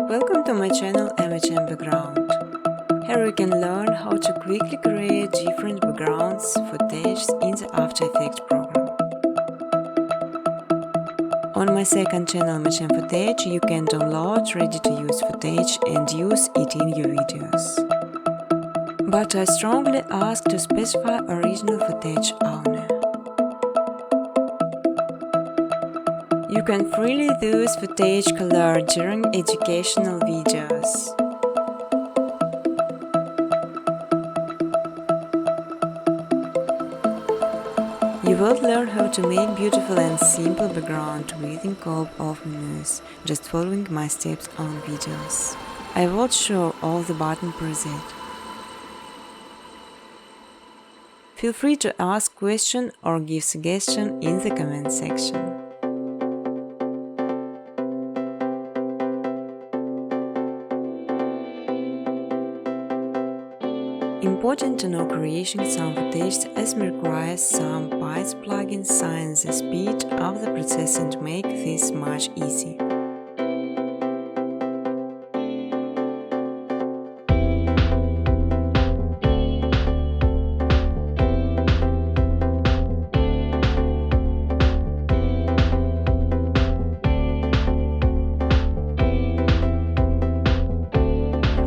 Welcome to my channel MHM Background. Here you can learn how to quickly create different backgrounds footage in the After Effects program. On my second channel MHM Footage you can download ready-to-use footage and use it in your videos. But I strongly ask to specify original footage only. You can freely use footage color during educational videos. You will learn how to make beautiful and simple background within couple of minutes, just following my steps on videos. I will show all the button preset. Feel free to ask question or give suggestion in the comment section. Important to know creating some footage as requires some bytes plugin sign the speed of the processing to make this much easy.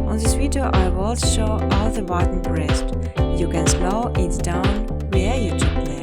On this video I will show all the button pressed. You can slow it down via YouTube player.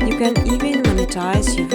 You can even monetize your